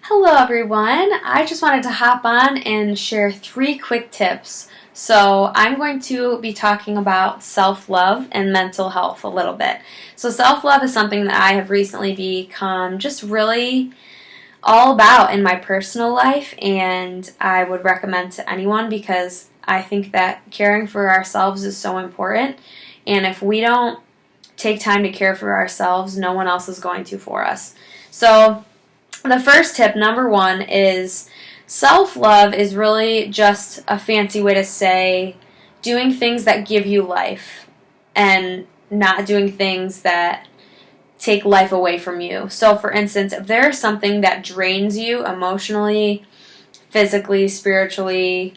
Hello everyone. I just wanted to hop on and share 3 quick tips. So, I'm going to be talking about self-love and mental health a little bit. So, self-love is something that I have recently become just really all about in my personal life, and I would recommend to anyone because I think that caring for ourselves is so important. And if we don't take time to care for ourselves, no one else is going to for us. So, the first tip, number one, is self-love is really just a fancy way to say doing things that give you life and not doing things that take life away from you. So, for instance, if there's something that drains you emotionally, physically, spiritually,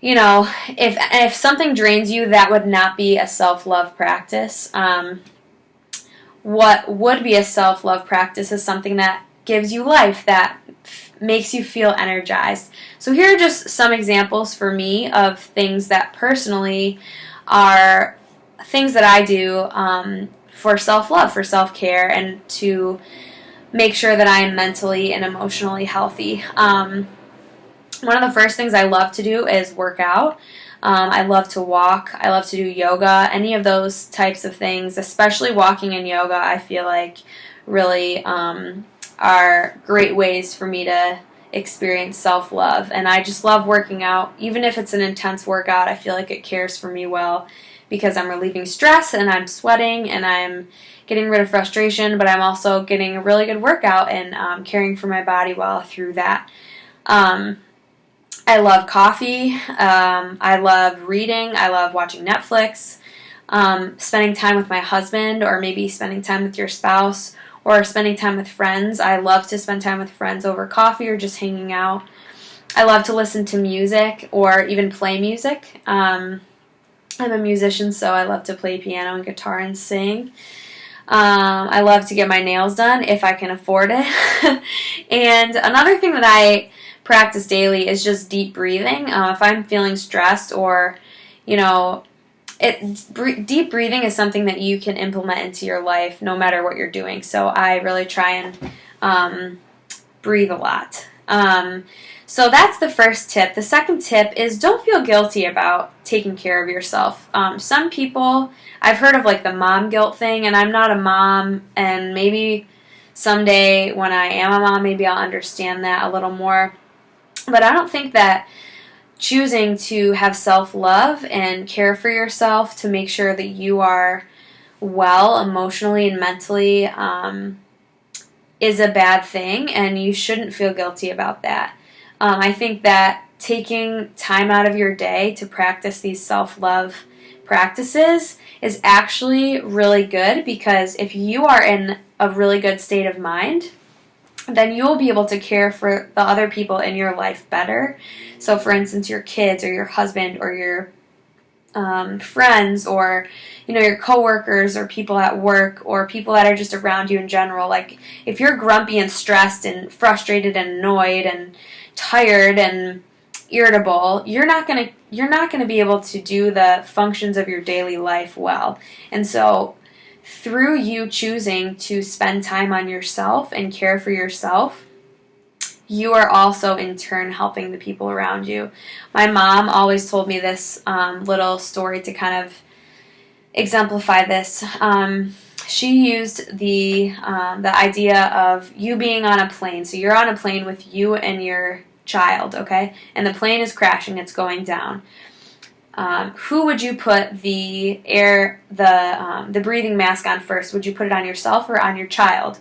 if something drains you, that would not be a self-love practice. What would be a self-love practice is something that gives you life, that makes you feel energized. So here are just some examples for me of things that personally are things that I do for self-love, for self-care, and to make sure that I am mentally and emotionally healthy. One of the first things I love to do is work out. I love to walk. I love to do yoga. Any of those types of things, especially walking and yoga, I feel like really are great ways for me to experience self-love. And I just love working out. Even if it's an intense workout, I feel like it cares for me well because I'm relieving stress and I'm sweating and I'm getting rid of frustration, but I'm also getting a really good workout and caring for my body well through that. I love coffee. I love reading. I love watching Netflix. Spending time with my husband, or maybe spending time with your spouse, or spending time with friends. I love to spend time with friends over coffee or just hanging out. I love to listen to music or even play music. I'm a musician, so I love to play piano and guitar and sing. I love to get my nails done if I can afford it. And another thing that I practice daily is just deep breathing. If I'm feeling stressed or, deep breathing is something that you can implement into your life no matter what you're doing. So I really try and breathe a lot. So that's the first tip. The second tip is don't feel guilty about taking care of yourself. Some people, I've heard of like the mom guilt thing, and I'm not a mom, and maybe someday when I am a mom, maybe I'll understand that a little more. But I don't think that choosing to have self-love and care for yourself to make sure that you are well emotionally and mentally is a bad thing, and you shouldn't feel guilty about that. I think that taking time out of your day to practice these self-love practices is actually really good, because if you are in a really good state of mind, then you'll be able to care for the other people in your life better. So, for instance, your kids or your husband or your friends, or your coworkers or people at work or people that are just around you in general. Like, if you're grumpy and stressed and frustrated and annoyed and tired and irritable, you're not gonna be able to do the functions of your daily life well. And so, through you choosing to spend time on yourself and care for yourself, you are also in turn helping the people around you. My mom always told me this little story to kind of exemplify this. She used the idea of you being on a plane. So you're on a plane with you and your child, okay? And the plane is crashing, it's going down. Who would you put the breathing mask on first? Would you put it on yourself or on your child?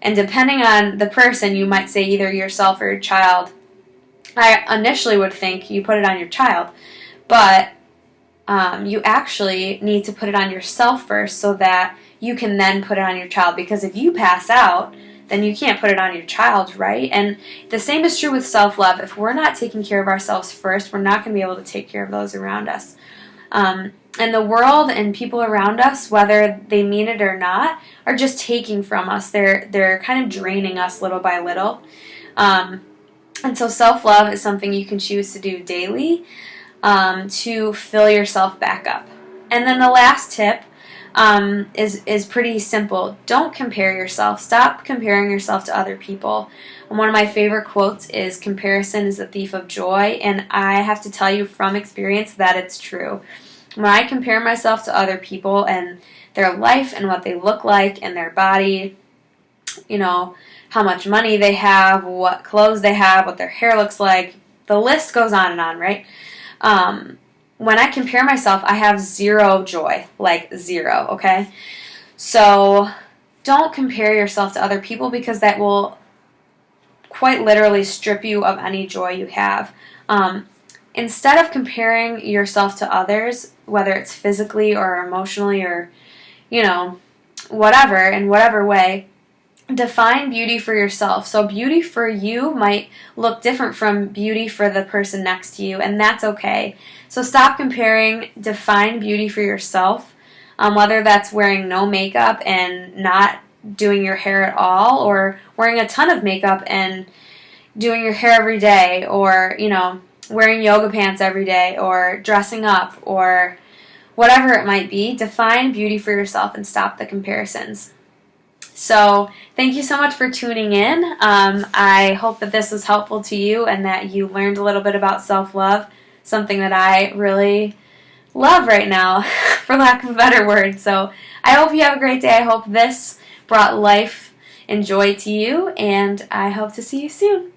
And depending on the person, you might say either yourself or your child. I initially would think you put it on your child, but you actually need to put it on yourself first so that you can then put it on your child. Because if you pass out, then you can't put it on your child, right? And the same is true with self-love. If we're not taking care of ourselves first, we're not going to be able to take care of those around us. And the world and people around us, whether they mean it or not, are just taking from us. They're kind of draining us little by little. And so self-love is something you can choose to do daily to fill yourself back up. And then the last tip is pretty simple. Don't compare yourself. Stop comparing yourself to other people. And one of my favorite quotes is, "Comparison is the thief of joy," and I have to tell you from experience that it's true. When I compare myself to other people and their life and what they look like and their body, how much money they have, what clothes they have, what their hair looks like, the list goes on, right? When I compare myself, I have zero joy, like zero, okay? So don't compare yourself to other people, because that will quite literally strip you of any joy you have. Instead of comparing yourself to others, whether it's physically or emotionally or, whatever, in whatever way, define beauty for yourself. So beauty for you might look different from beauty for the person next to you, and that's okay. So stop comparing. Define beauty for yourself, whether that's wearing no makeup and not doing your hair at all, or wearing a ton of makeup and doing your hair every day, or, wearing yoga pants every day, or dressing up, or whatever it might be. Define beauty for yourself and stop the comparisons. So thank you so much for tuning in. I hope that this was helpful to you and that you learned a little bit about self-love, something that I really love right now, for lack of a better word. So I hope you have a great day. I hope this brought life and joy to you, and I hope to see you soon.